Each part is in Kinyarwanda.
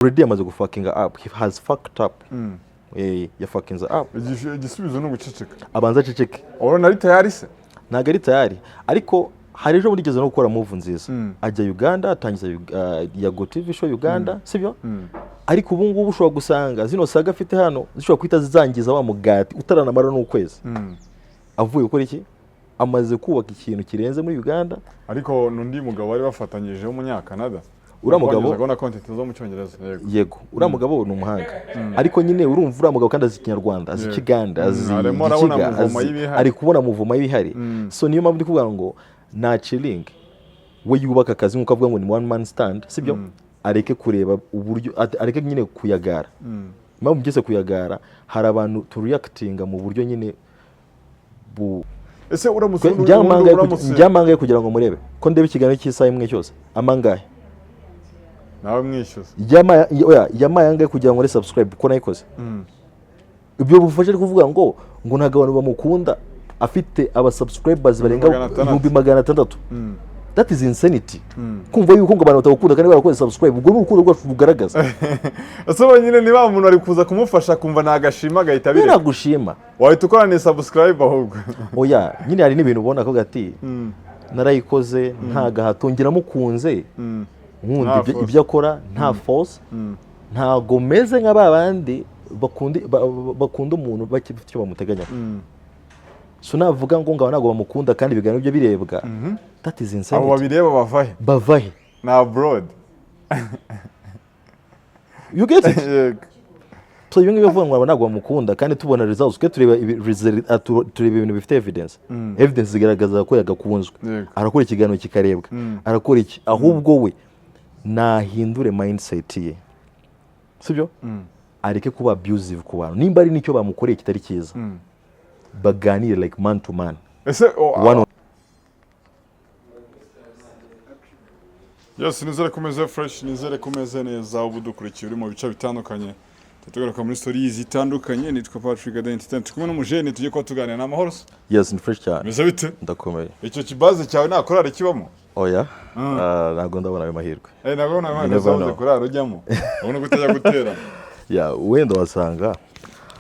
already amaze gufuckinga up, he has fucked up. Ya fuckinze up. Igisubizo no guceceka. Abanza ceceke. Urabona ari tayari se? Ntago ari tayari, ariko hari ejo burigeze no gukora move nziza. Ajya Uganda atangiza Yago TV show Uganda, sibyo? Ariko ubu ngubu ushobora gusanga zino saga afite hano zishobora kwita zizangiza wa mugati utaranamara n'ukwezi. Avuye gukora iki? Amaze kubaka ikintu kirenze muri Uganda. Ariko nundi mugabo bari bafatanyije w'umunyakanada. Uramugabo ubona content zo mu cyongereza. Yego, uramugabo ni umuhanga. Ariko nyine urumva uramugabo kandi azi Kinyarwanda, azi Kiganda, azi Ikiga, ari kubona muvoma y'ibihari. So niyo mpamvu ndi kuvuga ngo na chilling we yubaka akazi nkuko avuga ngo ni one man stand, sibyo? Areke kureba uburyo, areke nyine kuyagara. Mpamvu byose kuyagara, hari abantu to reactinga mu buryo nyine ese uramutse njyamangaye kugira ngo murebe ko ndebe ikiganiro cy'isaha imwe cyose amangaye nawe mwishyuza yamangaye kugira ngo subscribe ko nayikoze. Ibyo bufashe kuvuga ngo ntago abantu bamukunda afite aba subscribers barenga 600,000. That is insanity. Kumva yuko ngo abantu batakukunda kandi barakoze subscribe, ubwo n'urukundo rwacu rugaragaza. Ese nyine niba umuntu ari kuza kumufasha kumva nagashima gahita bire. Nagushima. Wahita ukorana subscribe ahubwo. Oya, nyine hari n'ibintu ubona ko gati narayikoze nta gahatongira mukunze. Nkundi ibyo akora nta force. Ntago meze nk'ababandi bakunda umuntu bakifite icyo bamuteganya. So navuga ngo ngaba nago bamukunda kandi biganiro byo birebwa. That is insane. Abo babireba bavahe na abroad. You get it? So yungi bivuga ngo nago bamukunda kandi tubona results ke tureba ibintu bifite evidence. Evidence zigaragaza ko yagakunzwe. Arakora ikiganiro kikarebwa. Arakora iki? Ahubwo we nahindure mindset ye. Sibyo? Areke kuba abusive ku bantu. Nimba ari nicyo bamukoreye kitari cyiza. Baganire like man to man. Yes, nizere kumeze fresh, nizere kumeze neza ubudukurikiye uri mu bice bitandukanye. Tugaruka muri stories zitandukanye, nitwa Patrick Identity. Tukumwe n'umujene tujye ko tuganira na mahoro. Yes, ni fresh cyane. Meze bite? Ndakomeye. Icyo kibazo cyawe nakorara kibamo? Oya. Nago ndabona ayo mahirwe. Nago namaze kurara ujyamo. Ubona gutajya gutera. Wenda wasanga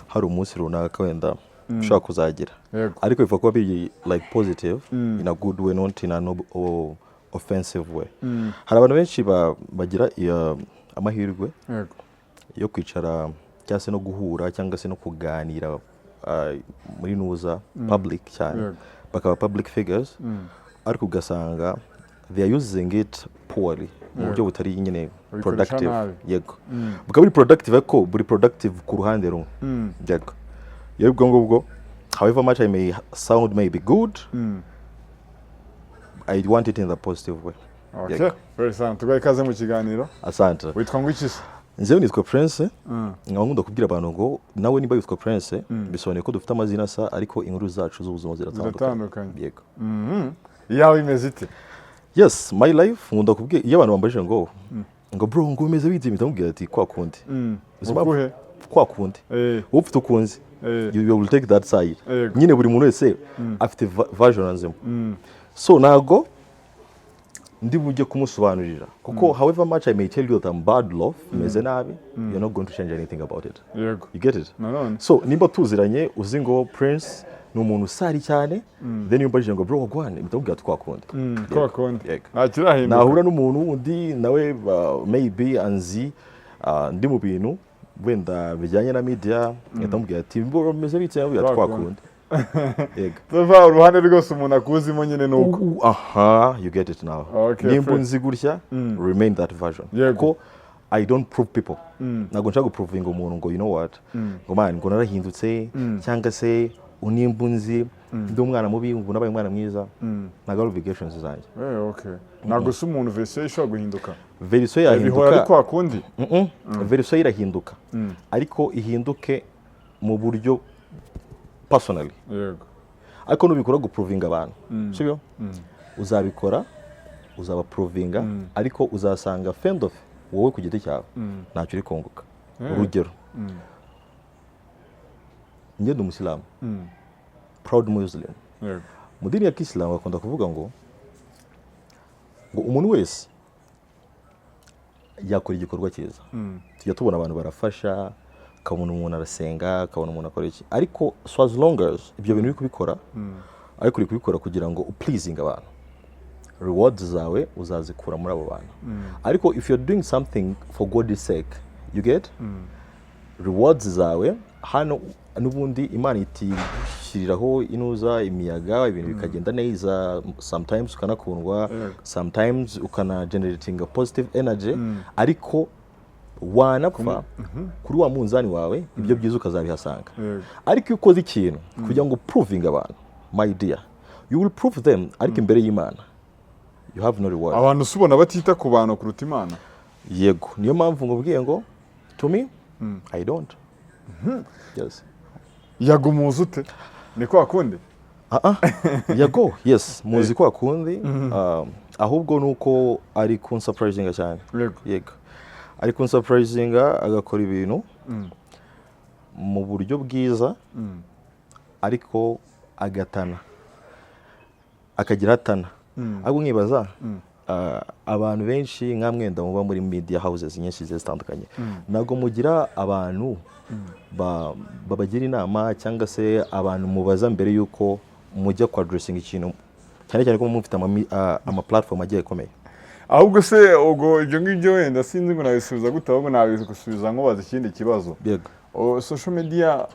hari umunsi runaka wenda ushaka kuzagira. Ariko ifa kuba biri like positive in a good way, not in a offensive way. Hari abantu benshi bagira amahirwe yo kwicara cyangwa se no guhura cyangwa se no kuganira muri nuza public cyane, bakaba public figures, ariko ugasanga they are using it poorly mu buryo butari nyine productive. Yego, bukaba buri productive ariko buri productive ku ruhande rumwe. Yego, yego ngubwo however much I may sound may be good, I want it in the positive way. Okay, very sound. Tugaye kaze mu kiganiro. Asante. Witwa ngo iki se? Nzewe nitwa Prince. Nkunda kubwira abantu ngo nawe niba witwa Prince bisobanuye ko dufite amazina asa ariko inkuru zacu z'ubuzima ziratandukanye. Yego. Yawe imeze ite? Yes, my life nkunda kubwira iyo abantu bambajije ngo bro ngo umeze bite, mitamubwira ati kwa kundi. Uzubahe kwa kundi. Ufite ukunzi. You will take that side. Nyine buri muntu wese afite version anzemo. So nago ndi bujye kumusobanurira kuko however much I may tell you that I'm bad love, meze nabi, you're not going to change anything about it. Yego. You get it? No. So nimba tuziranye uzi ngo Prince ni umuntu usari cyane, then yumbaje ngo bro wagwane bitabwira twakundi. Twakundi. Akirahinduka. Nahura n'umuntu undi nawe maybe anzi ndi mu bintu wenda bijyanye na media, yatamubwira ati bro meze bite yawe twakundi. Yego. Tuva uruhande rwose umuntu akuzimo nyine nuko. You get it now. Nimba nzi gutya, remain that version. Yego. I don't prove people. Nago nshaka proving umuntu ngo you know what? Ngo man ngo narahindutse cyangwa se unimba nzi ndi umwana mubi ngo nabaye umwana mwiza. Nago obligations zanjye. Okay. Nago se umuntu version ishobora guhinduka. Version yahinduka. Bihora ari kwa kundi. Version irahinduka. Ariko ihinduke mu buryo personally. Yego. Ariko nubikora guprovinga abantu. Sibyo? Uzabikora uzaba provinga ariko uzasanga fend of wowe ku giti cyawe ntacyo uri kunguka. Urugero, njye ndi Umusiramu, proud Muslim. Mu dini ya Kisilamu bakunda kuvuga ngo umuntu wese yakora igikorwa cyiza. Tujya tubona abantu barafasha, ukabona umuntu arasenga, ukabona umuntu akora iki, ariko so as long as ibyo bintu uri kubikora ariko uri kubikora kugira ngo upleasing abantu, rewards zawe uzazikura muri abo bantu. Ariko if you're doing something for God's sake, you get rewards zawe hano n'ubundi Imana itishyiriraho inuza imiyaga, ibintu bikagenda neza, sometimes ukanakundwa, sometimes ukana generating a positive energy, ariko wanapfa kuri wa munzani wawe ibyo byiza ukazabihasanga. Ariko iyo ukoze ikintu kugira ngo proving abantu, my dear, you will prove them, ariko imbere y'Imana you have no reward. Abantu subona batita ku bantu kuruta Imana. Yego, niyo mpamvu ngubwiye ngo to me I don't. Yes. Yago muzi ute? Niko akunde? Yago, yes, muzi ko akundi, ahubwo nuko ari kunsurprisinga cyane. Yego. Ari kunsurprisinga agakora ibintu mu buryo bwiza, ariko agatana, akagira atana. Ahubwo nkibaza abantu benshi nka mwenda muba muri media houses nyinshi zitandukanye, nago mugira abantu babagira inama cyangwa se abantu mubaza mbere yuko mujya kwa addressing ikintu, cyane cyane ko mufite ama platform agiye komeye. Ahubwo se ubwo ibyo ngibyo wenda sinzi ngo nabisubiza gute, ahubwo nabisubiza ngo baza ikindi kibazo. Yego. Social media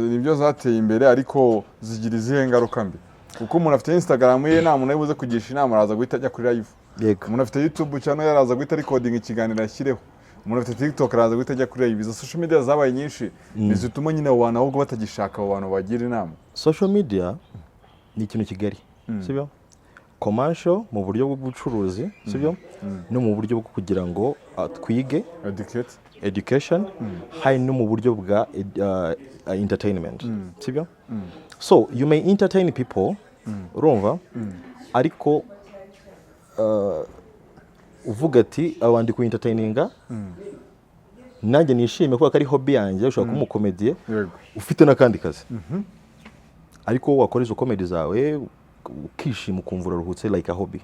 nibyo zateye imbere, ariko zigira izihe ngaruka mbi? Kuko umuntu afite Instagram ye, nta muntu ayibuze kugisha inama, araza guhita ajya kuri live. Yego. Umuntu afite YouTube channel yaraza guhita recording ikiganiro ashyireho. Umuntu afite TikTok araza guhita ajya kuri live. Izo social media zabaye nyinshi, nizituma nyine abantu ahubwo batagishaka abantu bagira inama. Social media ni ikintu kigari, sibyo? Commercial mu buryo bw'ubucuruzi, sibyo? No mu buryo bwo kugira ngo twige, education, hari no mu buryo bwa entertainment, sibyo? So you may entertain people, urumva, ariko uvuga ati abandi ku entertaininga, nanjye nishime kuko ari hobby yanjye, ushaka kuba umukomediye ufite n'akandi kazi, ariko wakora izo comedy zawe ukishima ukumva uraruhutse like a hobby.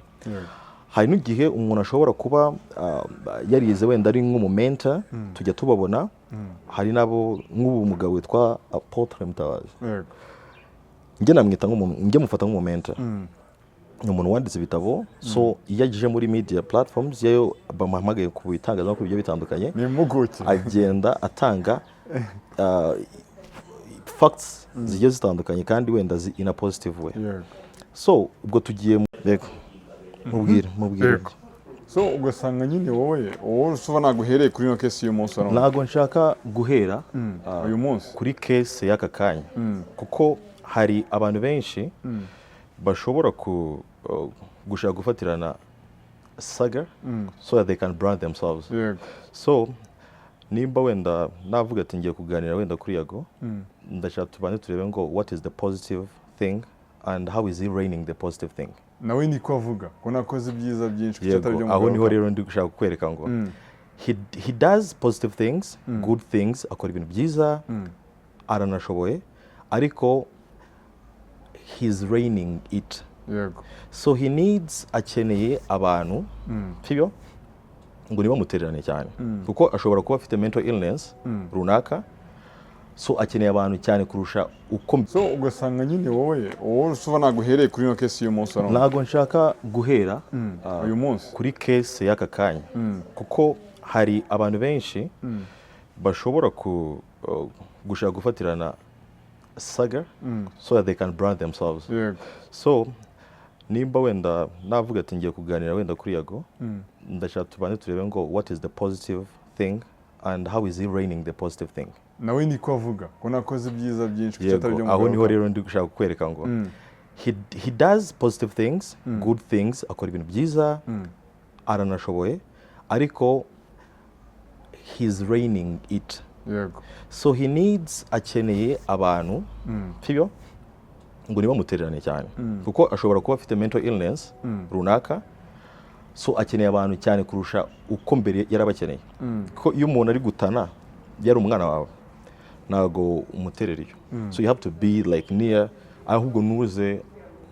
Hari n'igihe umuntu ashobora kuba yarize wenda ari nk'umumenta, tujya tubabona, hari nabo nk'ubu mugabo witwa Apotre Mutabazi, njye namwita njye mufata nk'umumenta, ni umuntu wanditse ibitabo, so iyo agije muri media platforms yayo bamuhamagaye ku bitangazamakuru bigiye bitandukanye, agenda atanga facts zigiye zitandukanye kandi wenda in a positive way. So ubwo tugiye mubwire. So ugasanga nyine wowe usuba naguhereye kuri no case y'umunsi arone. Nago nshaka guhera uyu munsi kuri case y'aka kanya, kuko hari abantu benshi bashobora gushaka gufatirana saga so that they can brand themselves. So nimba wenda navuga ati ngiye kuganira wenda kuri Yago, ndashaka tubane turebe ngo what is the positive thing and how is he reigning the positive thing. Nawe niko avuga ko nakoze ibyiza byinshi kucyatari byo. Aho niho rero ndi gushaka kwereka ngo he does positive things, good things, akora ibintu byiza, aranashoboye, ariko he's reigning it. So he needs, akeneye abantu, sibyo, ngo niba mutererane cyane, kuko ashobora kuba afite mental illness runaka, so akeneye abantu cyane kurusha uko. So ugasanga nyine wowe usuba naguhereye kuri no case y'umunsi arone. Nago nshaka guhera uyu munsi kuri case y'aka kanya, kuko hari abantu benshi bashobora gushaka gufatirana saga so that they can brand themselves. So nimba wenda navuga ati ngiye kuganira wenda kuri Yago, ndashaka tubane turebe ngo what is the positive thing and how is he reigning the positive thing. Nawe niko avuga ko nakoze ibyiza byinshi kucyatari byo. Aho niho rero ndi gushaka kwereka ngo he does positive things, good things, akora ibintu byiza, aranashoboye, ariko he's reigning it. So he needs, akeneye abantu, sibyo, ngo niba mutererane cyane, kuko ashobora kuba afite mental illness runaka, so akeneye abantu cyane kurusha uko mbere yarabakeneye. Kuko iyo umuntu ari gutana yari umwana wawe, nago umuterera iyo. So you have to be like near, ahubwo nuze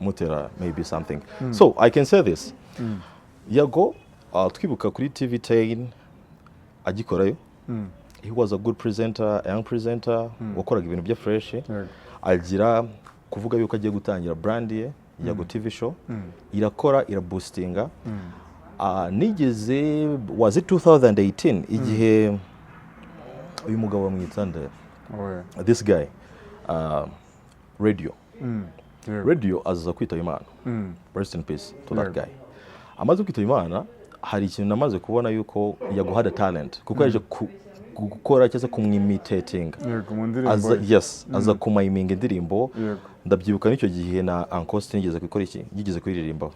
mutera maybe something. So I can say this, Yago twibuka kuri TV10 agikorayo he was a good presenter, a young presenter wakoraga ibintu bya fresh agira kuvuga yuko agiye gutangira brand ye ya Go TV show irakora iraboostinga nigeze was it 2018 igihe uyu mugabo wamwitanda this guy radio aza kwitaba Imana rest in peace to that guy amaze kwitaba Imana hari ikintu namaze kubona yuko yaguhada talent kuko yaje gukora cyangwa kumwimitating aza kumayiminga indirimbo ndabyibuka n'icyo gihe na Ancoste yigeze kuririmba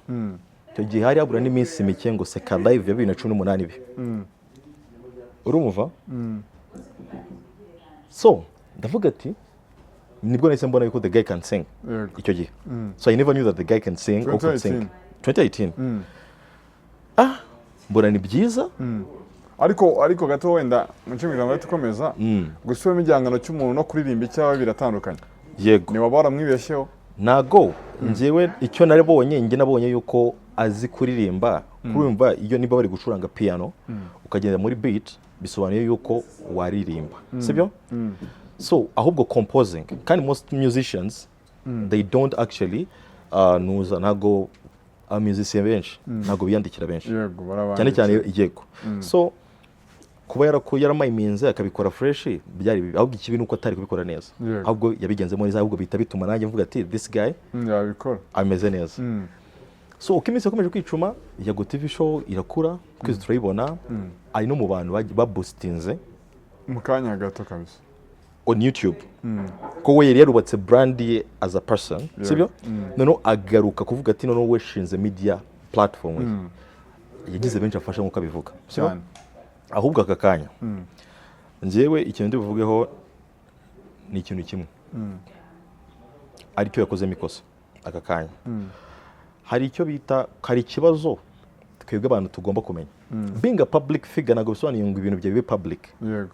icyo gihe hari habura n'iminsi mike ngo Seka Live ya 2018 bi urumva so ndavuga ati nibwo nahise mbona yuko the guy can sing icyo gihe so I never knew that the guy can sing or could sing 2018 mbona ni byiza ariko gato wenda mu cyumviro gato komeza gusubira igihangano cy'umuntu no kuririmba icyawe biratandukanye yego ni wabara mwibeshyeho nago njyewe icyo naribonye nge nabonye yuko azi kuririmba kurumva iyo niba bari gucuranga piano ukagenda muri beat bisobanuye yuko waririmba sibyo so ahubwo composing kandi most musicians they don't actually nuza nago musician benshi nago biyandikira benshi cyane cyane yego so kuba yaramayiminze akabikora fresh byari bibi ahubwo ikibi nuko atari kubikora neza ahubwo yabigenzemo neza ahubwo bita bituma nanjye mvuga ati this guy yabikora ameze neza so uko iminsi yakomeje kwicuma ya Go TV show irakura twese turayibona ari no mu bantu baboostinze mu kanya gato kabisa on YouTube ko we yari yarubatse brand ye as a person sibyo none agaruka kuvuga ati none we shinze media platform yagize benshi afasha nkuko abivuga sibyo ahubwo aka kanya njyewe ikintu ndibuvugeho ni ikintu kimwe ari cyo yakoze mikosa aka kanya hari icyo bita hari ikibazo twebwe abantu tugomba kumenya being a public figure ntabwo bisobanuye ngo ibintu byawe bibe public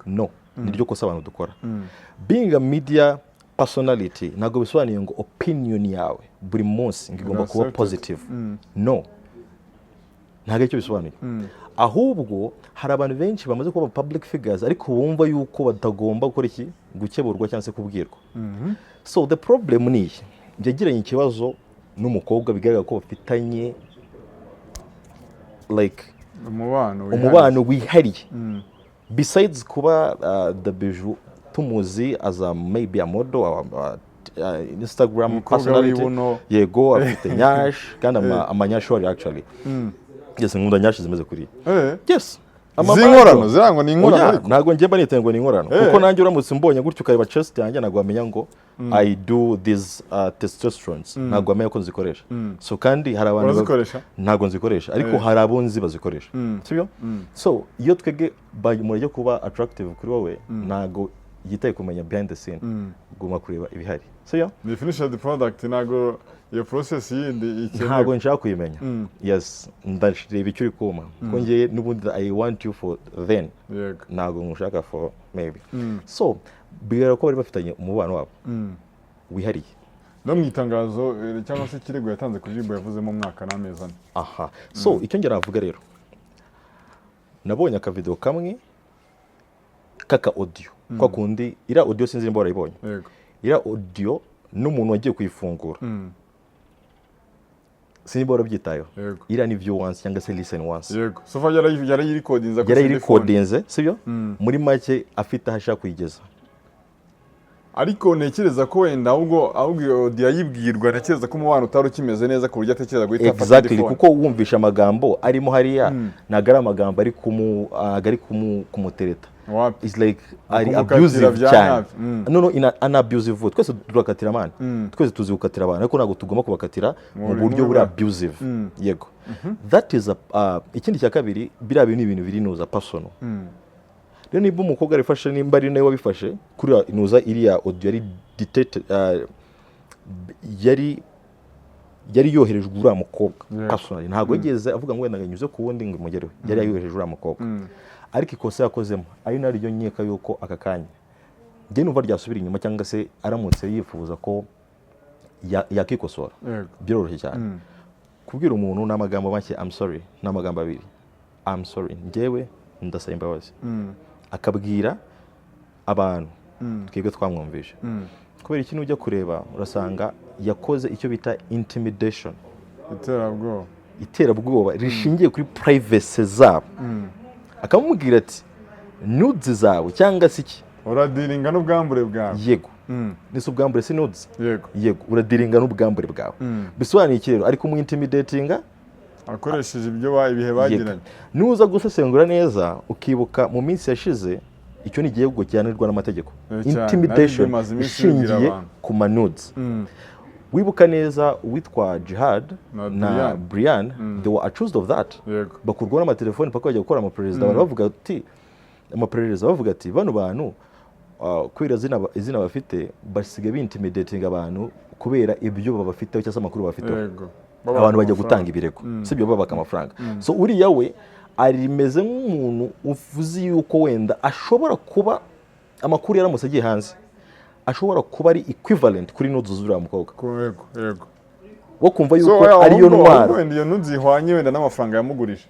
no niryo kosa abantu dukora being a media personality ntabwo bisobanuye ngo opinion yawe buri munsi ngigomba kuba positive no ntabwo icyo bisobanuye ahubwo hari abantu benshi bamaze kuba public figures ariko bumva yuko batagomba gukora iki gukeburwa cyangwa se kubwirwa so the problem ni byagiranye ikibazo n'umukobwa bigaragara ko bafitanye like umubano wihariye besides kuba the Bijou tumuzi as a maybe a model Instagram personality yego afite nyash kandi amanyashori actually yes nkunda nyash zimeze kuri yes zinkorano zirango ni inkorano ntago njye banite ngo ni inkorano kuko nanjye uramutse mbonye gutyo ukareba chest yanjye ntago amenya ngo I do these testosterones ntago amenya ko nzikoresha so kandi hari abantu bazikoresha ntago nzikoresha ariko hari abonzi bazikoresha sibyo so iyo twege muryo kuba attractive kuri wowe ntago yitaye kumenya behind the scene guma kureba ibihari sibyo the finished product ntago iyo process yindi ikeneye ntago nshaka kuyimenya yes ndashireba icyo uri kuma ko ngiye nubundi I want you for then ntago nshaka for maybe so bigera ko bari bafitanye umubano wabo wihariye no mwitangazo cyangwa se kirego yatanze kuri Jibo yavuzemo umwaka n'amezi ane so icyo ngira navuga rero nabonye aka video kamwe kaka audio kwa kundi ira audio sinzi nimba warayibonye ira audio n'umuntu wagiye kuyifungura sinibora byitayo ira ni view once cyangwa se listen once yego so far yari recordinze sibyo muri make afite ahashaka kuyigeza ariko nekereza ko wenda ahubwo audio yibwirwa nekereza ko umubano utari ukimeze neza ku buryo atekereza guhita exactly kuko wumvisha amagambo arimo hariya nagara amagambo ari kumutereta it's like ari abusive cyane no an abusive twese turakatira man twese tuzi gukatira abantu ariko nago tugomba kubakatira mu buryo buri abusive yego that is ikindi cya kabiri biriya bintu biri nuza personal rero niba umukobwa arifashe nimba ari nawe wabifashe kuri inuza iriya audio yari detected yari yoherejwe uriya mukobwa personally ntabwo yigeze avuga ngo wenda nganyuze ku wundi ngo mugerewe yari yohereje uriya mukobwa ariko ikosa yakozemo ari naryo nkeka yuko aka kanya njye numva ryasubira inyuma cyangwa se aramutse yifuza ko yakikosora byoroshye cyane kubwira umuntu n'amagambo make I'm sorry n'amagambo abiri I'm sorry njyewe ndasaba imbabazi akabwira abantu twebwe twamwumvishe kubera ikintu ujya kureba urasanga yakoze icyo bita intimidation iterabwoba rishingiye kuri privacy zabo akamubwira ati nudes zawe cyangwa se iki uradiringa n'ubwambure bwawe yego nise ubwambure si nudes yego uradiringa n'ubwambure bwawe bisobanuye iki rero ariko mu intimidatinga akoresheje ibyo ibihe bagiranye nuza gusesengura neza ukibuka mu minsi yashize icyo ni igihugu cyanirwa n'amategeko intimidation ishingiye ku manudes wibuka neza witwa Jihad na Brian they were accused of that bakurwa n'amatelefoni paka bajya gukora amaperereza bavuga ati amaperereza bavuga ati bano bantu kwira izina bafite basigaye bintimidating abantu kubera ibyo babafite cyangwa amakuru bafite abantu bajya gutanga ibirego sibyo babaka amafaranga so uriya we arimeze nk'umuntu uvuze yuko wenda ashobora kuba amakuru yaramutse agiye hanze ashobora kuba ari equivalent kuri nudes z'uriya mukobwa yego wo kumva yuko ariyo ntwaro wenda iyo nudes ihwanye wenda n'amafaranga yamugurije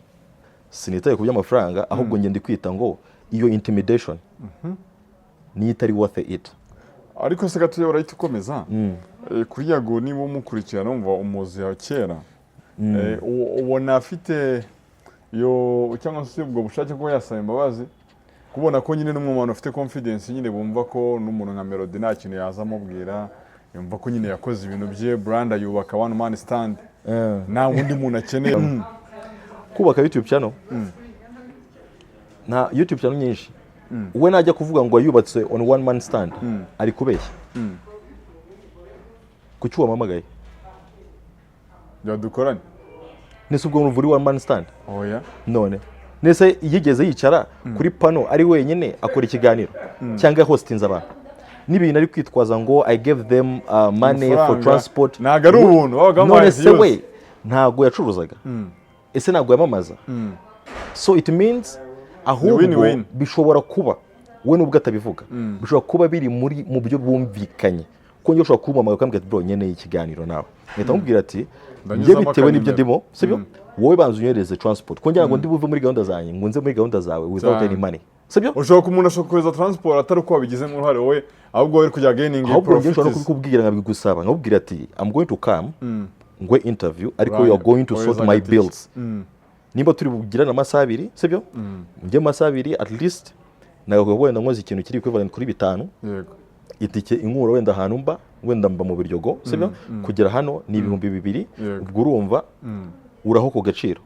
sinitaye ku by'amafaranga ahubwo ngende kwita ngo iyo intimidation ni itari worth it ariko se gatuye urahita ukomeza kuri Yago niba umukurikirana umva umuzi ya kera ubona afite yo cyangwa se ubwo bushake ko yasaba imbabazi kubona ko nyine n'umuntu afite confidence nyine bumva ko n'umuntu nka Melody nta kintu yazamubwira yumva ko nyine yakoze ibintu bye brand yubaka one man stand nta wundi muntu akeneye kubaka YouTube channel na YouTube channel nyinshi we najya kuvuga ngo yubatse on one man stand ari kubeshya kucyuwa mamagaye yadukoranye nese ubwo uruvuri one man stand oya none nese yigeze yicara kuri pano ari wenyine akora ikiganiro cyangwa hostinze abantu n'ibintu ari kwitwaza ngo I gave them money for transport naga ari ubuntu babagamo none se we ntago yacuruzaga ese ntago yamamaza so it means ahubwo bishobora kuba we nubwo atabivuga bishobora kuba biri mu byo bumvikanye ko njye ushobora kumamaga ukambwira ati bro nyene ikiganiro nawe ngahita mubwira ati njye bitewe n'ibyo ndimo sibyo wowe banza unyereze transport ko ngira ngo ndi buve muri gahunda zanjye ngo nze muri gahunda zawe without any money sibyo ushobora kumuntu ashobora kweza transport atari uko wabigize mu ruhare wowe ahubwo wari kujya gaining profit ahubwo nshobora no kubikubwira nkabigusaba nkabwira ati I'm going to come ngwe interview ariko you are going to sort my bills nimba turi bugirana amasaha 2 sibyo njye amasaha 2 at least nagakuye wenda nkoze ikintu kiri equivalent kuri 5 yego itike inkura wenda ahantu mba wenda mba mu Biryogo sibyo kugera hano ni 2,000 ubwo urumva uraho ku gaciro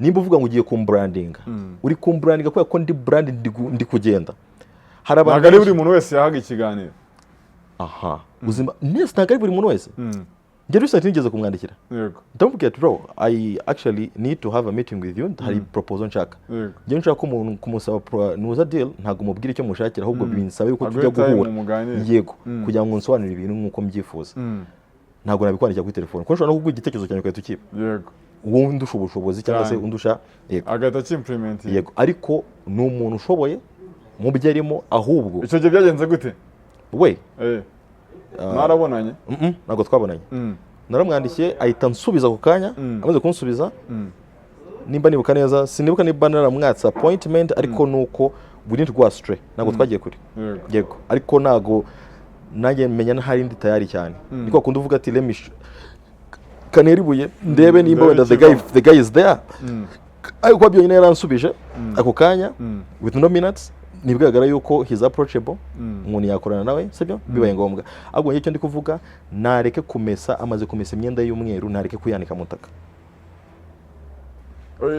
nimba uvuga ngo ugiye kumbrandinga uri kumbrandinga kubera ko ndi brand ndi kugenda hari abantu nagari buri muntu wese yahaga ikiganiro aha uzima nese nagari buri muntu wese njye recently nigeze kumwandikira yego ndamubwira ati bro I actually need to have a meeting with you hari proposal nshaka njye nshaka ko umuntu kumusaba nuza deal ntago mubwira icyo mushakira ahubwo binsaba yuko tujya guhura yego kugira ngo nsobanurire ibintu nkuko mbyifuza ntago nabikwandikira kuri telefone ko nshobora no kuguha igitekerezo cyanjye ukahita ukiba yego wundi ubushobozi cyangwa se undusha yego agahita kimplement yego ariko ni umuntu ushoboye mu byo arimo ahubwo icyo gihe byagenze gute we narabonanye ntago twabonanye naramwandikiye ahita nsubiza ku kanya amaze kunsubiza nimba nibuka neza sinibuka niba naramwatsa appointment ariko nuko we need to go astray ntago twagiye kuri yego ariko ntago nanjye menya ntari ndi tayari cyane niko kundi uvuga ati let me kaneribuye ndebe nimba wenda the guy is there ariko byonyine yaransubije ako kanya with no minutes nibwagara yuko he's approachable umuntu yakorana nawe sibyo bibaye ngombwa ahubwo icyo ndi kuvuga nareke kumesa amaze kumesa imyenda y'umweru nareke kuyanika mutaka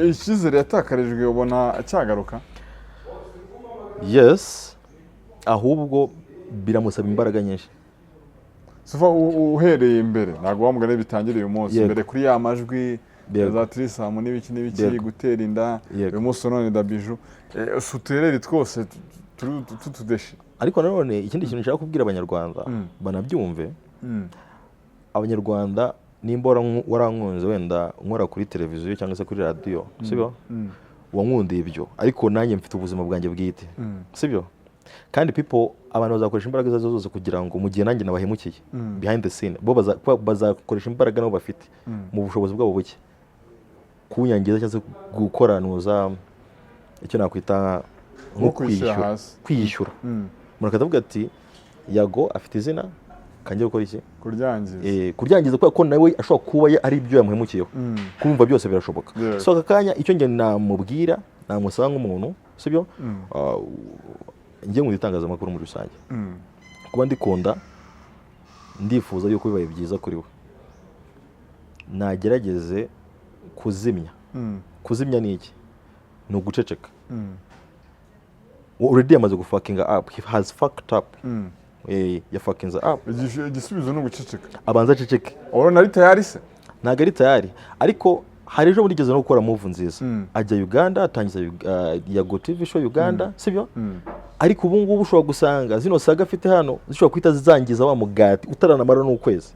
icyizere yatakarijwe ubona cyagaruka yes ahubwo biramusaba imbaraga nyinshi sufa uhereye imbere ntago wamugane bitangiriye umunsi imbere kuri ya majwi za Trisamu n'ibiki gutera inda uyu munsi none Dabiju sutereri twose tutudeshi ariko nanone ikindi kintu nshaka kubwira abanyarwanda banabyumve abanyarwanda nimba warankunze wenda nkora kuri televiziyo cyangwa se kuri radio sibyo wankundiye ibyo ariko nanjye mfite ubuzima bwanjye bwite sibyo kandi abantu bazakoresha imbaraga zose kugira ngo mu gihe nanjye nabahemukiye behind the scene bo bazakoresha imbaraga nabo bafite mu bushobozi bwabo buke kunyangiza cyangwa se gukora nuza icyo nakwita nko kwiyishyura umuntu akavuga ati Yago afite izina kanjye gukora iki kuryangiza kubera ko nawe ashobora kuba ari ibyo yamuhemukiyeho kumva byose birashoboka so aka kanya icyo njye namubwira namusaba nk'umuntu sibyo njye mu itangazamakuru muri rusange kuba ndikunda ndifuza yuko bibaye byiza kuri we nagerageze kuzimya ni iki ni uguceceka already yamaze gufuckinga up he has fucked up yafuckinze up igisubizo ni uguceceka abanza aceceke urabona ari tayari se ntabwo ari tayari ariko hari ejo burigeze no gukora move nziza ajya Uganda atangiza Yago TV show Uganda sibyo ariko ubu ngubu ushobora gusanga zino saga afite hano zishobora kwita zizangiza wa mugati utaranamara n'ukwezi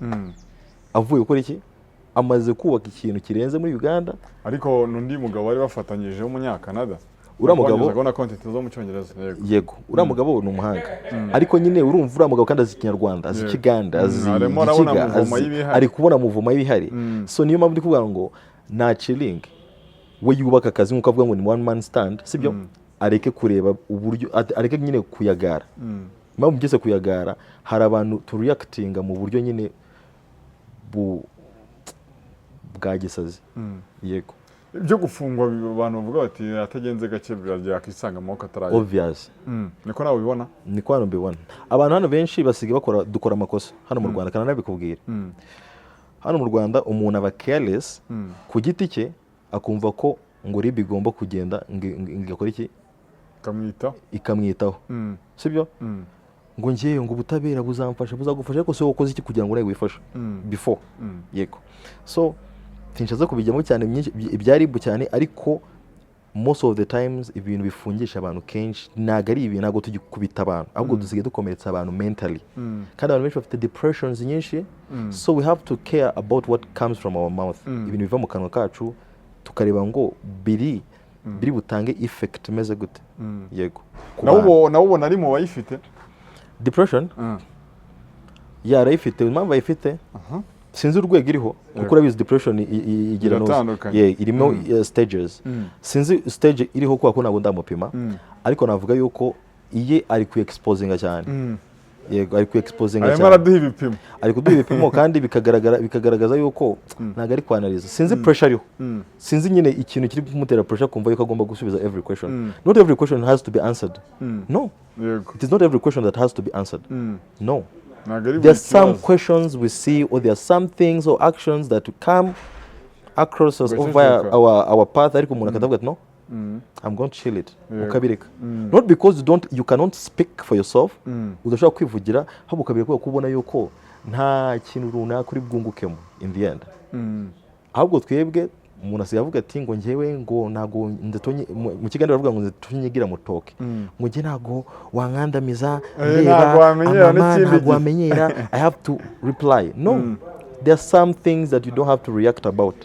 avuye gukora iki amaze kubaka ikintu kirenze muri Uganda ariko n'undi mugabo bari bafatanyije w'umunyakanada uramugabo ubona content zo mu cyongereza yego uramugabo ni umuhanga ariko nyine urumva uramugabo kandi azi Kinyarwanda azi Kiganda azi ari kubona muvoma y'ibihari so niyo mpamvu ndi kuvuga ngo na chilling we yubaka akazi nk'uko avuga ngo ni one man stand sibyo areke kureba uburyo areke nyine kuyagara mpamvu byose kuyagara hari abantu to reactinga mu buryo nyine bwa gisazi yego ibyo gufungwa abantu bavuga bati atagenze gake byakisanga amaboko ataraye obvious niko nawe ubibona niko hano mbibona abantu hano benshi basigaye dukora amakosa hano mu Rwanda kandi nabikubwira hano mu Rwanda umuntu aba careless ku giti cye akumva ko ngo ribi igomba kugenda ngakora iki ikamwitaho sibyo ngo ngiye ngo ubutabera buzamfasha buzagufasha ariko se ukoze iki kugira ngo nawe wifashe before yego so tinshaza kubijyamo cyane ibyaribu cyane ariko most of the times ibintu bifungisha abantu kenshi naga ari ibintu ntago tugikubita abantu ahubwo dusigaye dukomeretsa abantu mentally kandi abantu benshi bafite depressions nyinshi so we have to care about what comes from our mouth ibintu biva mu kanwa kacu tukareba ngo biri butange effect meze gute yego nawe ubona ari mu bayifite depression yarayifite impamvu ayifite sinzi urwego iriho kuko urabizi depression igira irimo stages sinzi stage iriho kuko ntabwo ndamupima ariko navuga yuko iye ari ku exposinga cyane yego ari ku exposinga cyane ari kuduha ibipimo kandi bikagaragaza yuko ntabwo ari kwanaliza sinzi pressure iriho sinzi nyine ikintu kiri kumutera pressure kumva yuko agomba gusubiza every question not every question has to be answered no it is not every question that has to be answered no there are some questions we see or there are some things or actions that come across us over our path ariko umuntu akatavuga no I'm going to chill it ukabireka not because you cannot speak for yourself udashobora kwivugira ahubwo ukabireka kubona yuko nta kintu runaka uri bwungukemo in the end ahubwo twebwe umuntu asigaye avuga ati ngo njyewe ngo ntago mu kiganiro bavuga ngo nzitunyigira mutoke ngo njye ntago wankandamiza ntago wamenyera I have to reply no there are some things that you don't have to react about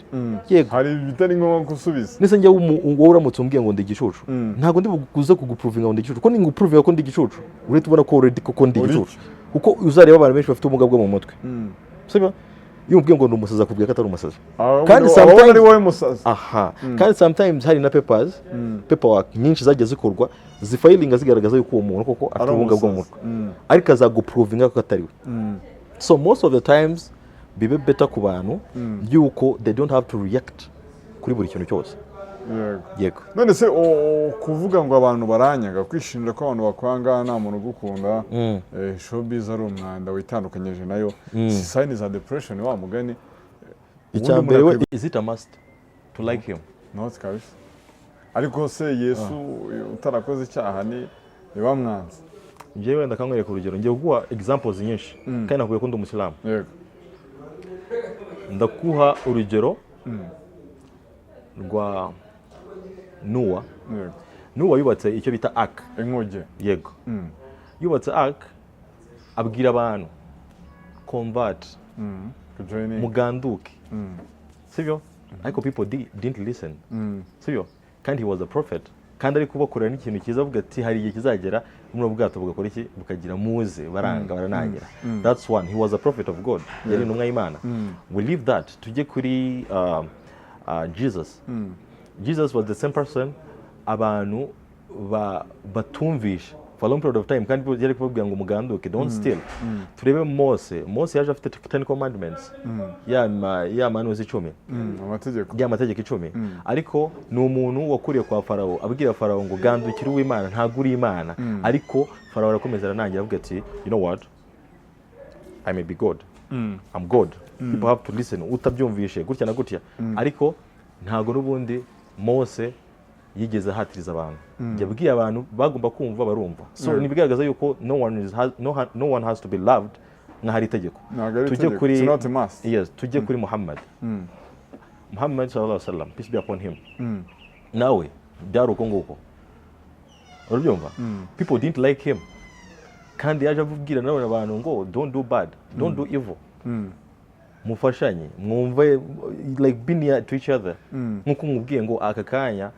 yego hari bitari ngombwa gusubiza nise njye wowe uramutse umbwiye ngo ndi igicucu ntago ndi buguze kuguprovinga ngo ndi igicucu ko ni nguprovinga ko ndi igicucu uretse ubona ko already koko ndi igicucu kuko uzareba abantu benshi bafite ubumuga bwo mu mutwe sibyo iyo ubwiye ngo ndi umusazi akubwira ko atari umusazi kandi sometimes ari wowe musazi kandi sometimes hari na paperwork nyinshi zagiye zikorwa zifilinga zigaragaza yuko uwo muntu koko afite ubumuga bwo mu mutwe ariko azaguprovinga ko atari we so most of the times bibe better ku bantu yuko they don't have to react kuri buri kintu cyose yego none se kuvuga ngo abantu baranyaga kwishimira ko abantu bakwanga nta muntu ugukunda showbiz ari umwanda witandukanyije nayo si sign za depression wa mugani icyambere we is it a must to like him not kabisa ariko se Yesu utarakoze icyaha ni bamwanze njyewe wenda kangwereka urugero ngiye kuguha examples nyinshi kandi nakuye ko ndi umusilamu yego ndakuha urugero rwa Nuwa yubatse icyo bita ark inkuge yego yubatse ark abwira abantu convert muganduke sibyo ariko people didn't listen sibyo kandi he was a prophet kandi ari kubakorera n'ikintu cyiza avuga ati hari igihe kizagera muri ubwato bugakora iki bukagira muze baranga baranangira that's one he was a prophet of God yari intumwa y'Imana we leave that tujye kuri Jesus was the same person abantu batumvisha for a long period of time kandi yari kubabwira ngo muganduke don't steal. Turebe Mose yaje afite 10 commandments ya manuzi 10 amategeko 10 ariko ni umuntu wakuriye kwa Farao abwira Farao ngo gandukira uw'Imana ntago uri Imana ariko Farao arakomeza aranangira avuga ati you know what, I may be God, I'm God, people have to listen, utabyumvishe gutya na gutya ariko ntago n'ubundi Mose yigeze ahatiriza abantu yabwiye abantu bagomba kumva barumva. So nibigaragaza yuko no one has to be loved nk'ahari itegeko. Tujye kuri tujye kuri Muhammad sallallahu alaihi wasallam, peace be upon him. Nawe byari uko nguko urabyumva, people didn't like him kandi yaje avubwira nawe abantu ngo don't do bad, don't do evil, mufashanye mwumve, like be near to each other. Nkuko mubwiye ngo aka kanya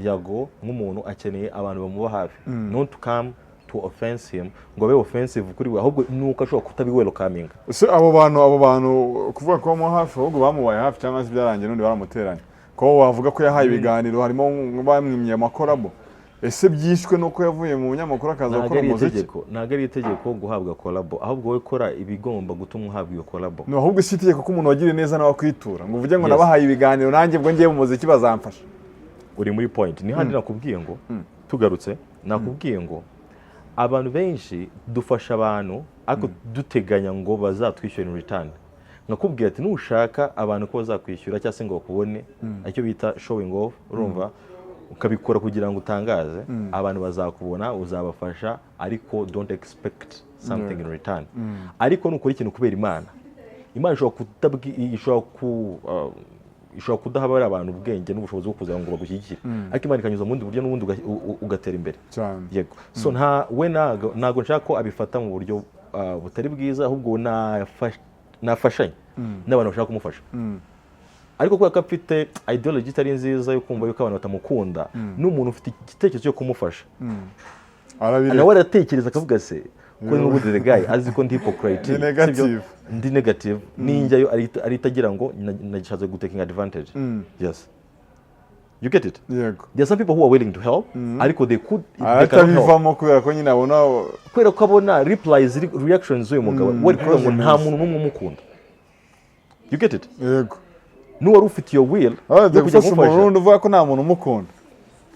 Yago nk'umuntu akeneye abantu bamuba hafi, not to come to offense him ngo abe offensive kuri we, ahubwo nuko ashobora kutabi welcoming. Abo bantu kuvuga ko mu hafi ahubwo bamubaye hafi cyangwa se byarangiye n'undi baramuteranya ko wavuga ko yahaye ibiganiro harimo bamwimye amakorabo. Ese byishwe nuko yavuye mu nyamakuru akaza gukora umuziki? Ntago ari itegeko guhabwa collabo, ahubwo we kora ibigomba gutuma uhabwa iyo collabo. No, ahubwo si itegeko ko umuntu wagire neza nawe kwitura ngo uvuge ngo nabahaye ibiganiro nanjye bwo ngiye mu muziki bazamfasha. Uri muri point ni handi nakubwiye ngo tugarutse nakubwiye ngo abantu benshi dufasha abantu ariko duteganya ngo bazatwishyura in return. Nakubwiye ati nushaka abantu ko bazakwishyura cyangwa se ngo bakubone icyo bita showing off, urumva ukabikora kugira ngo utangaze abantu bazakubona uzabafasha ariko don't expect something in return. Ariko nukora ikintu kubera Imana ishobora kudahabara abantu ubwenge n'ubushobozi bwo kuza ngo bagushyigikire ariko Imana ikanyuza mu bundi buryo n'ubundi ugatera imbere. Yego, so ntago nshaka ko abifata mu buryo butari bwiza, ahubwo nafashanye n'abantu bashaka kumufasha ariko kubera ko afite ideology itari nziza yo kumva yuko abantu batamukunda n'umuntu ufite igitekerezo cyo kumufasha nawe aratekereza akavuga se ko n'ubundi the guy azi ko ndi hypocrite, ndi negative ninjyayo ari itagira ngo nashatse gutaking advantage. Yes, you get it? Yego, there are some people who are willing to help ariko they atabivamo kubera ko nyine abona kubera ko abona replies reactions z'uyu mugabo wari kuvuga ngo nta muntu n'umwe umukunda. You get it? Yego, n'uwari ufite iyo will yo kujya kumufasha uvuga ko nta muntu umukunda,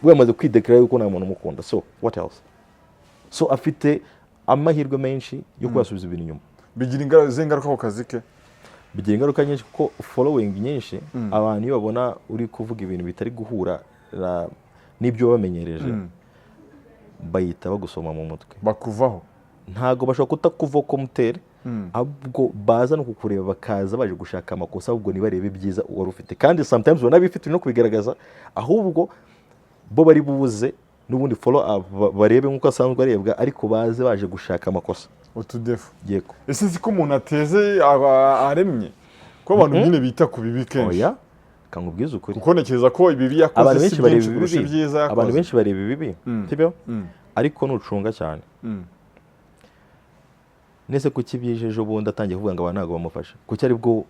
we amaze kwideclare yuko nta muntu umukunda. So what else? So afite amahirwe menshi yo kubasubiza ibintu inyuma. Bigira ingaruka ku kazi ke? Bigira ingaruka nyinshi kuko following nyinshi abantu iyo babona uri kuvuga ibintu bitari guhura n'ibyo bamenyereje bayita bagusoma mu mutwe bakuvaho. Ntago bashobora kutakuva ko mutere ahubwo baza no kukureba bakaza baje gushaka amakosa, ahubwo nibarebe ibyiza wari ufite kandi sometimes ubona bifite no kubigaragaza, ahubwo bo bari bubuze n'ubundi follow up barebe nkuko asanzwe arebwa ariko baze baje gushaka amakosa utudefu. Yego, ese siko umuntu ateze aremye ko abantu nyine bita ku bibi kenshi. Oya, kangubwiza ukuri kuko ntekereza ko ibibi yakoze si byinshi kurusha ibyiza yakoze. Abantu benshi bareba ibibi sibyo ariko nucunga cyane. Nese kuki byijeje ubundi atangiye kuvuga ngo abantu ntago bamufasha, kuki ari bwo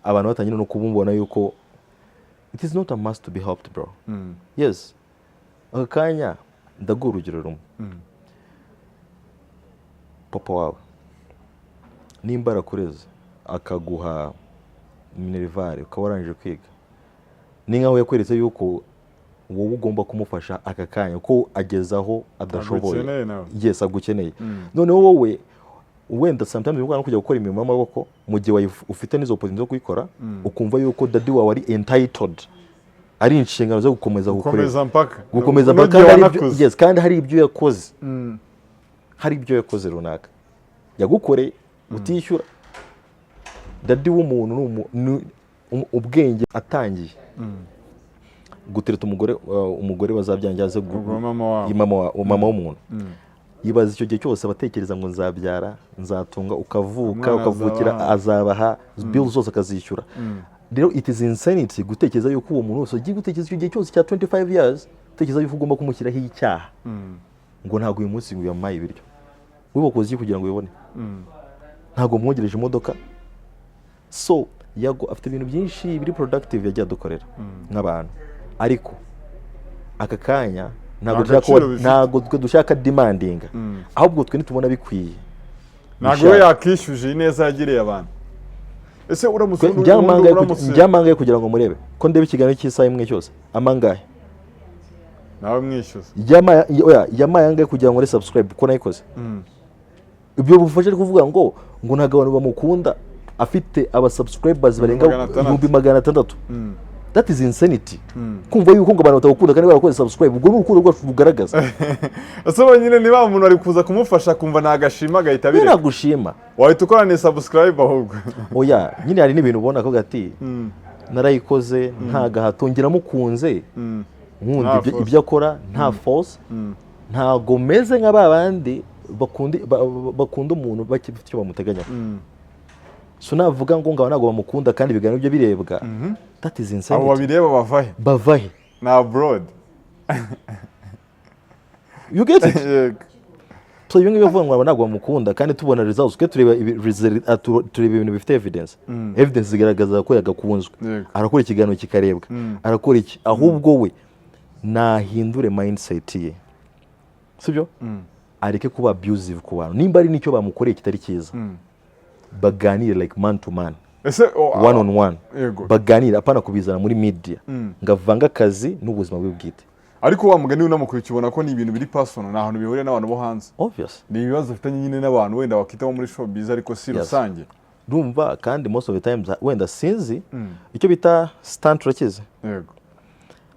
abantu batangiye no kubumbona yuko it is not a must to be helped bro. Yes, akanya ndagura urugero rumwe. Papa wawe nimba arakureze akaguha minerivare ukaba warangije kwiga, ni nkaho yakweretse yuko wowe ugomba kumufasha aka kanya ko agezaho adashoboye. Yes, agukeneye. Noneho wowe wenda sometimes bimwe no kujya gukora imirimo y'amaboko mu gihe ufite n'izo opportunity zo kuyikora ukumva yuko daddy wawe ari entitled, ari inshingano zo gukomeza gukomeza mpaka. Yes, kandi hari ibyo yakoze hari ibyo yakoze runaka yagukoreye utishyura. Daddy w'umuntu ubwenge atangiye gutereta umugore bazabyanjaze mama w'umuntu. Yibaza icyo gihe cyose abatekereza ngo nzabyara nzatunga, ukavukira azabaha bills zose akazishyura. Rero it is insanity gutekereza yuko uwo muntu wose ugiye gutekereza icyo gihe cyose cya 25 years utekereza yuko ugomba kumushyiraho icyaha ngo ntago uyu munsi ngo yamaye ibiryo we wakoze iki kugira ngo ubibone, ntago mwogereje imodoka. So Yago afite ibintu byinshi biri productive yagiye adukorera nk'abantu, ariko aka kanya ntabwo twe dushaka demanding ahubwo twe nitubona bikwiye ntabwo we yakishyuje neza yagiriye abantu ese uramutse njyamangaye kugira ngo murebe ko ndebe ikiganiro cy'isaha imwe cyose amangahe nawe mwishyuza yamayangaye kugira ngo subscribe ko nayikoze ibyo bufashe kuvuga ngo ntago abantu bamukunda afite aba subscribers barenga 600,000 that is insanity kumva yuko ngo abantu batagukunda kandi barakoze subscribe ubwo n'urukundo rwacu rugaragaza ase nyine niba umuntu ari kuza kumufasha kumva nagashima gahita bire nagushima wahita ukora ni subscribe ahubwo oya nyine hari n'ibintu ubona ko gati narayikoze nta gahato ngira mukunze nkundi ibyo akora nta force ntago meze nk'abandi bakunda umuntu bakifite icyo bamuteganya so navuga ngo ntago bamukunda kandi ibiganiro byo birebwa that is insanity abo babireba bavahe na abroad you get it so ibintu bivuga ngo ntago bamukunda kandi tubona results twe tureba ibintu bifite evidence zigaragaza ko yagakunzwe arakora ikiganiro kikarebwa arakora iki ahubwo we nahindure mindset ye sibyo areke kuba abusive ku bantu nimba ari nicyo bamukoreye kitari cyiza baganire like man to man one on one baganire apana kubizana muri media ngavanga akazi n'ubuzima bwe bwite ariko wa mugani unamukuru kibona ko ni ibintu biri personal nta hantu bihuriye n'abantu bo hanze obvious ni ibibazo ufitanye nyine n'abantu wenda wakitamo muri showbiz ariko si rusange ndumva kandi most of the times wenda sinzi icyo bita stunt urakize yego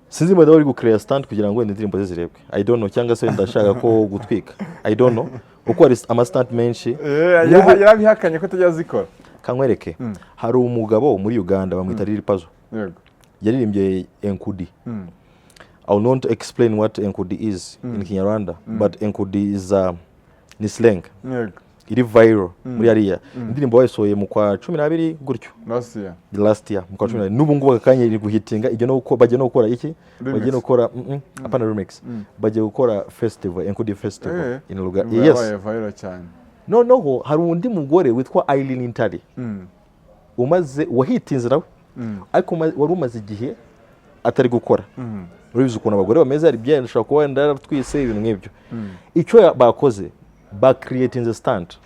sinzi mwe bari gucreate stunt kugira ngo wenda indirimbo ze zirebwe I don't know cyangwa se ndashaka ko gutwika I don't know uko ari ama stunt menshi yarabihakanye ko tajya zikora kankwereke hari umugabo muri Uganda bamwita Lil Pazo yego yaririmbye Enkudi I will not explain what Enkudi is in Kinyarwanda but Enkudi is ni slang yego iri viral muri ariya indirimbo wayisohoye mu kwa 12 gutyo last year mu kwa 12 n'ubu ngubu akanye iri guhitinga ibyo no uko bagiye no gukora iki bagiye no gukora apana remix bagiye gukora festival Enkudi festival in Luga yes viral cyane no hari undi mugore witwa Aileen Intari umaze wahitinze nawe ariko wari umaze igihe atari gukora uribiza ukuntu abagore bameze ari byenda ushobora kuba wenda twise ibintu nk'ibyo icyo bakoze ba creating the stunt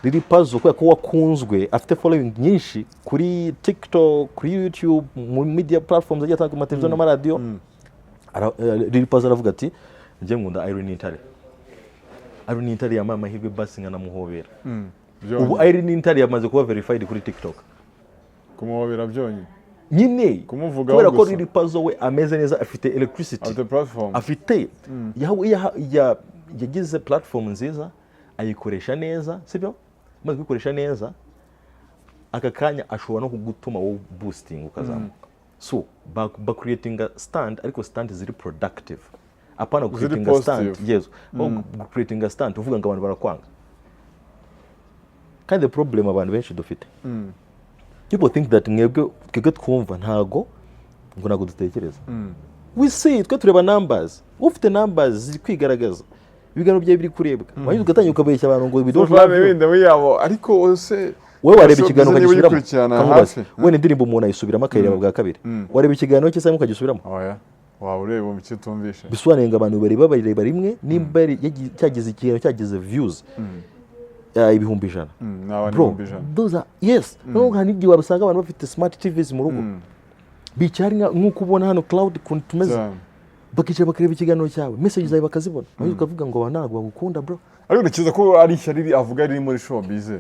Lil Pazo ko wakunzwe afite following nyinshi kuri TikTok kuri YouTube mu media platforms agiye atanga ku televiziyo na radio Lil Pazo aravuga ati nje nkunda Aileen Intari yamama mahirwe basi nkanamuhobera ubu Aileen Intari yamaze kuba verified kuri TikTok kumuhobera byonye nyine kumuvuga kubera ko Lil Pazo we ameze neza afite electricity afite yagize platform nziza ayikoresha neza sibyo maze kwikoresha neza aka kanya ashobora no kugutuma wo boosting ukazamuka so ba creating a stand ariko stand is productive apana creating a stand yes creating a stand uvuga ngo abantu barakwanga kandi the problem abantu benshi dufite people think that mwebwe twumva ntago ngo nago dutekereza we see twe tureba numbers ufite numbers ziri kwigaragaza ibiganiro byawe biri kurebwa wanyuze ugatanya ukabeshya abantu ngo bidon wenda wiyabo ariko ose wewe wareba ikiganiro ukagisubiramo wene indirimbo umuntu ayisubiramo akayireba bwa kabiri wareba ikiganiro cyose mu kagisubiramo oya wa ureba mu cyo tumvisha bisobanuye ngo abantu bareba rimwe nimba cyagize ikiganiro cyagize views ibihumbi 100 bro those are yes no nkanigi wabasanga abantu bafite smart TVs mu rugo bicyari nkuko ubona hano cloud tumeze bakicara bakareba ikiganiro cyawe message zawe bakazibona ukavuga ngo ntabwo bagukunda bro ariko ndakiza ko ari ishyari avuga riri muri showbiz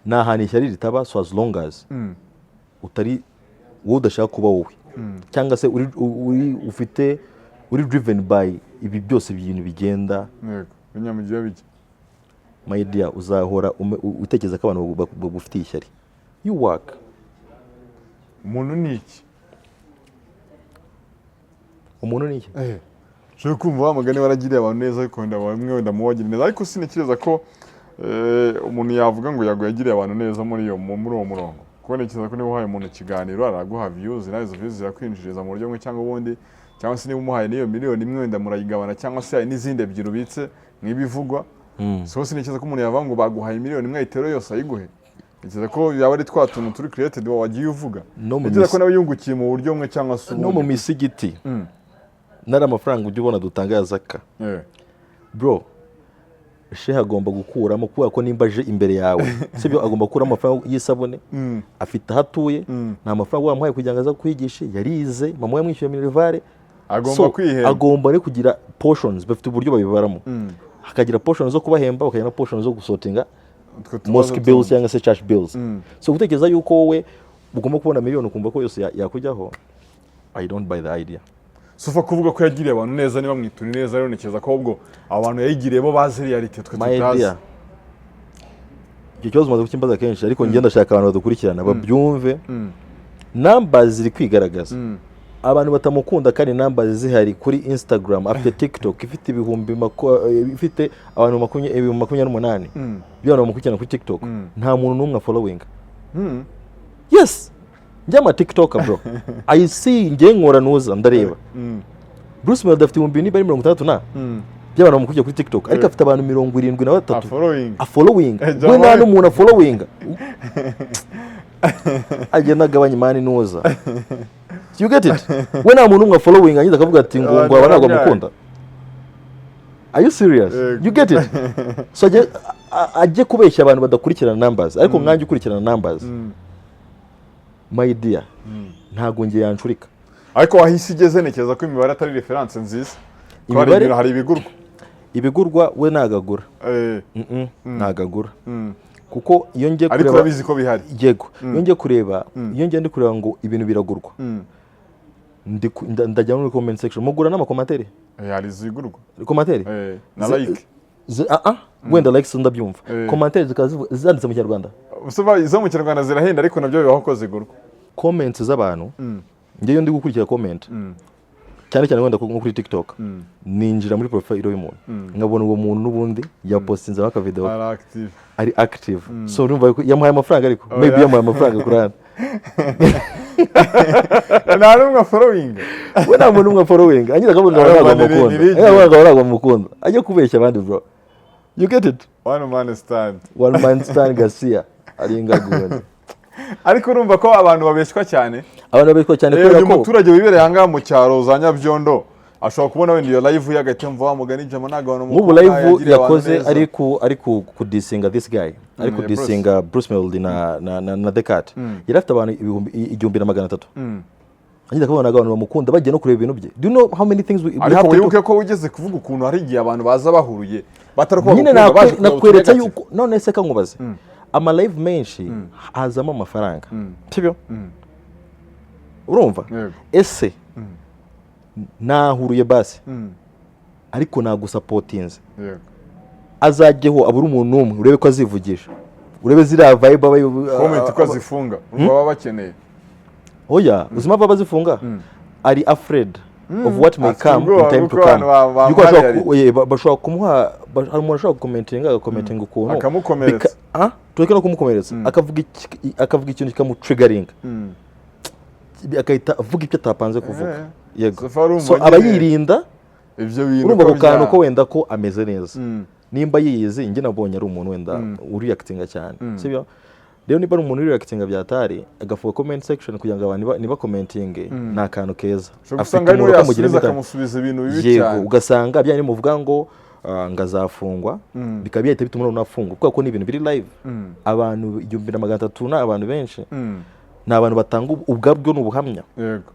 na hani ishyari ritaba so as long as utari wowe udashaka kuba wowe cyangwa se uri driven by ibi byose ibintu bigenda yego binyamugiye biki my dear uzahora utekereza ko abantu bagufitiye ishyari you work umuntu niki Shuri kumva wamagane waragiriye abantu neza ariko ndaba bamwe wenda muwagira neza ariko sinekireza ko umuntu yavuga ngo yagiriye abantu neza muri uwo murongo kuko nekireza ko niba uhaye umuntu ikiganiro araguha views nazo views zirakwinjiriza mu buryo bumwe cyangwa ubundi cyangwa se niba umuhaye niyo miliyoni imwe wenda murayigabana cyangwa se hari n'izindi ebyiri ubitse nk'ibivugwa so sinekireza ko umuntu yavuga ngo baguhaye miliyoni imwe itero yose ayiguhe nekireza ko yaba ari twa tuntu turi created wagiye uvuga nekireza ko nawe yungukiye mu buryo bumwe cyangwa se no mu misigiti nari amafaranga ujya ubona dutanga ya zaka bro shehe agomba gukuramo kubera ko nimba aje imbere yawe sibyo agomba gukuramo amafaranga y'isabune afite aho atuye nta mafaranga wamuhaye kugira ngo aza kwigishe yarize mama we yamwishyuye minerivare agomba kwihemba agomba no kugira portions bafite uburyo babibaramo hakagira portions zo kubahemba bakagira na portions zo gusotinga mosque bills cyangwa se church bills so gutekereza yuko wowe ugomba kubona miliyoni ukumva ko yose yakujyaho I don't buy the idea. Sufa kuvuga ko yagiriye abantu neza niba mwituni neza rero nekeza ko ahubwo abantu yayigiriye bo bazi reality twe tutazi. Icyo kibazo maze kukimbaza kenshi ariko ngenda ndashaka abantu badukurikirana babyumve. Numbers ziri kwigaragaza. Abantu batamukunda kandi numbers zihari kuri Instagram afite TikTok ifite ibihumbi ifite abantu 28 byano bamukurikirana kuri TikTok nta muntu numwe following. Yes. Njama TikTok bro. I see nge nkora nuza ndareba. Bruce Melody afite 260 na. By'abantu bamukujya kuri TikTok ariko afite abantu 73 a following. We nta n'umuntu following. Agenda gabanya imani nuza. You get it? We nta muntu umwe following anyiza akavuga ati ngo abanagwa mukunda. Are you serious? You get it? So ajye kubeshya abantu badakurikirana numbers ariko nkanjye ukurikirana numbers. My dear, ntago ngiye yanshurika. Ariko wahise igeze nekeza ko imibare atari reference nziza. Hari ibigurwa. Ibigurwa we nagagura. Nagagura. Kuko iyo ngiye kureba ariko babizi ko bihari. Yego. Iyo ngiye kureba, iyo ngiye ndi kureba ngo ibintu biragurwa. Ndajya muri comment section mugura n'amakomantere. Hari zigurwa. Komantere? Na like. Wenda likes ndabyumva. Komantere zanditse mu Kinyarwanda. Usaba izo mu Kinyarwanda zirahenda ariko nabyo bibaho ko zigurwa. Comments z'abantu. Ngiye ndi gukurikira comment. Cyane cyane wenda kuri TikTok. Ninjira muri profile y'umuntu. Nkabona uwo muntu n'ubundi yapostinze aka video. Ari active. So urumva yamuhaye amafaranga ariko maybe yamuhaye amafaranga kurana. Nta n'umwe following. We nta muntu umwe following. Anyira akavuga ngo bamukunda. Ajye kubeshya abandi bro. You get it? One man stand Garcia. Aringa gubona. Ariko urumva ko abantu babeshywa cyane. Abantu babeshywa cyane kubera ko umuturage wibereye hanga mu cyaro za Nyabyondo ashobora kubona wenda iyo live yagahita mva mugani jama nagabano mu live yakoze ariko kudisinga this guy ariko kudisinga Bruce Melody na Decat yarafite abantu 1300 Anyiza kubona abantu bamukunda bagiye no kureba ibintu bye. Do you know how many things we have to do? Wibuke ko wigeze kuvuga ukuntu hari igihe abantu baza bahuruye bataruko nakweretse yuko none se kankubaze ama live menshi hazamo amafaranga sibyo urumva ese nahuruye basi ariko nagusupportinze azajyeho abura umuntu umwe urebe ko azivugisha urebe zira vibe comment ko zifunga baba bakeneye oya uzima baba zifunga ari afraid of what may come in time to come. Yuko bashobora kumuha umuntu ashobora commenting ukuntu akamukomeretsa tureke no kumukomeretsa akavuga ikintu kikamutriggering akahita avuga icyo atapanze kuvuga yego so abayirinda ivyo bintu urumva ko kantu ko wenda ko ameze neza nimba yiyizi nge nabonye ari umuntu wenda uriactinga cyane sibyo rero niba umuntu uriactinga byatari agafuka comment section kugira ngo abantu niba commenting na kantu keza afite umuntu yasubiza akamusubiza ibintu bibi cyane ugasanga byari muvuga ngo ngazafungwa bikabiyete bituma unafungwa kuko ni ibintu biri live abantu 1300 na abantu benshi na abantu batanga ubwabwo n'ubuhamya yego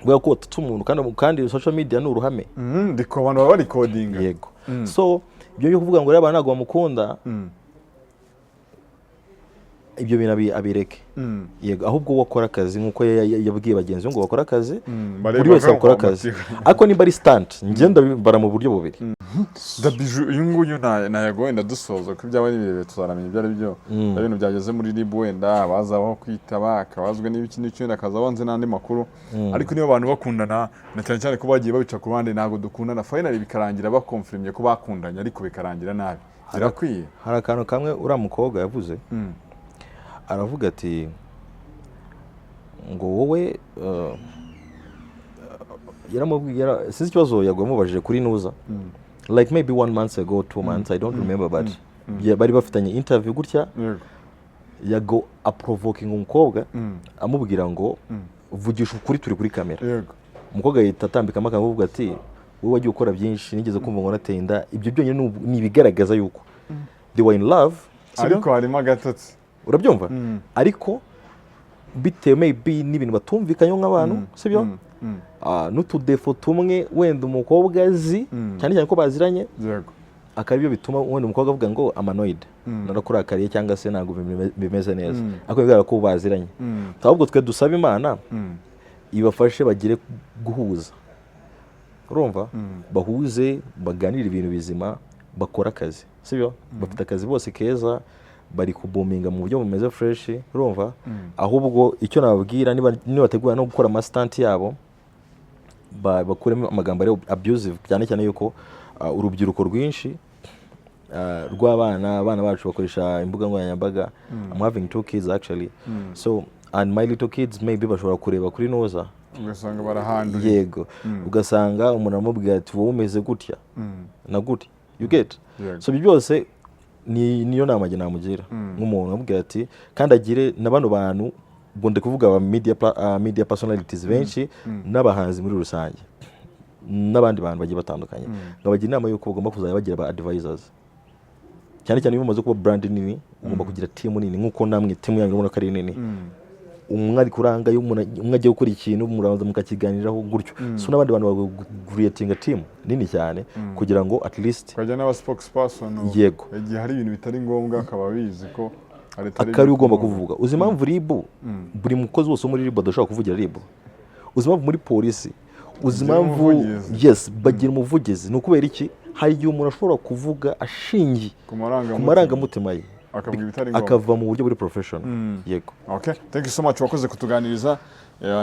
bwa ko tumuntu kandi social media ni uruhame ndiko abantu baba recording yego so ibyo byo kuvuga ngo abantu nagwa mukunda ibyo bintu abireke yego ahubwo wakora akazi nkuko yabwiye bagenzi ngo bakora akazi buri wese akora akazi ariko niba ari stunt ngenda bara mu buryo bubiri dabiju uyu nguyu nayago wenda dusoza ko byaba nibirebe tuzaramenya ibyo ari byo ibintu byageze muri RIB wenda bazabaho kwitaba akabazwe n'ibiki n'icyo akaza wanze n'andi makuru ariko niyo abantu bakundana na cyane cyane ko bagiye babica ku bandi nago dukundana finally bikarangira bakonfirmye ko bakundanye ariko bikarangira nabi birakwiye hari akantu kamwe uramukobwa yavuze aravuga ati ngo wowe yaramubwira sinzi ikibazo yagwamubajije kuri nuza like maybe 1 month ago 2 months I don't remember but bari bafitanye interview gutya yago provoking umukobwa amubwira ngo vugisha ukuri turi kuri kamera umukobwa yita atambika amagambo avuga ati wowe wagiye ukora byinshi nigeze kumva ngo nateye inda ibyo byonyine ni ibigaragaza yuko they were in love ariko harimo agatotsi urabyumva ariko bitewe maybe n'ibintu batumvikanye nk'abantu sibyo n'utudefo tumwe wenda umukobwa azi cyane cyane ko baziranye yego akaribyo bituma wenda umukobwa avuga ngo amanoid narakurakariye cyangwa se ntabwo bimeze neza ariko bigaragara ko baziranye ahubwo twe dusaba Imana ibafashe bagire guhuza urumva bahuze baganira ibintu bizima bakora akazi sibyo bafite akazi bose keza bari kubominga mu buryo bumeze fresh urumva ahubwo icyo nababwira niba bategura no gukora amastunt yabo bakuremo amagambo ari abusive cyane cyane yuko urubyiruko rwinshi rw'abana bacu bakoresha imbuga nkoranyambaga. I'm having 2 kids actually so and my little kids maybe bashobora kureba kuri noza ugasanga barahandura yego ugasanga umuntu amubwira ati wowe umeze gutya na gutya you get so byose niyo nama njye namugira nk'umuntu amubwira ati kandi agire nabano bantu bonde kuvuga aba media personalities benshi n'abahanzi muri rusange n'abandi bantu bagiye batandukanye ngabagira inama yuko bagomba kuzajya bagira aba advisors cyane cyane iyo umaze kuba brand nini ugomba kugira team nini nkuko namwe team yanyu urabona ko ari nini umwe ari kuranga umwe agiye gukora ikintu murabanza mukakiganiraho gutyo so n'abandi bantu baguriyetinga team nini cyane kugira ngo at least kajya n'aba spokesperson yego igihe hari ibintu bitari ngombwa akaba bizi ko akari ugomba kuvuga uzi impamvu ribu buri mukozi wose muri ribu adashobora kuvugira ribu uzi impamvu muri polisi uzi impamvu yes bagira umuvugizi ni ukubera iki hari igihe umuntu ashobora kuvuga ashingiye ku marangamutima ye akava mu buryo buri professional yego okay thank you so much wakoze kutuganiriza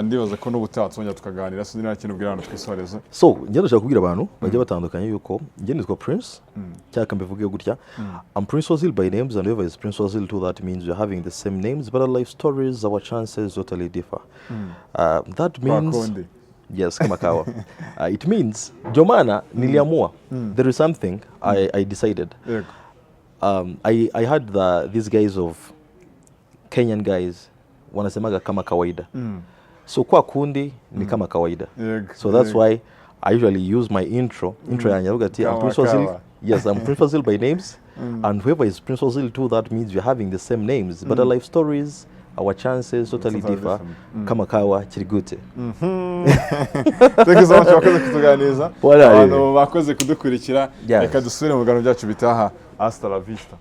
ndibaza ko n'ubutaha twongera tukaganira sinzi nta kintu ubwira abantu twisoreza so njye ndashaka kubwira abantu bajya batandukanye yuko njye nitwa Prince cyaka mbivuge gutya I'm Prince Ozil by names and whoever is Prince Ozil too that means we're having the same names but our life stories our chances totally differ that means yes kama kawa it means Jomana niliamua there is something I decided I had these guys of Kenyan guys wanasemaga kama kawaida so kwa kundi ni kama kawaida so that's why I usually use my intro yanjye avuga ati I'm Prince Ozil yes I'm Prince Ozil by names and whoever is Prince Ozil too that means we're having the same names but our life stories our chances totally differ kama kawa kirigute thank you so much wakoze kutuganiriza abantu bakoze kudukurikira reka dusubire mu biganiro byacu bitaha hasta la vista.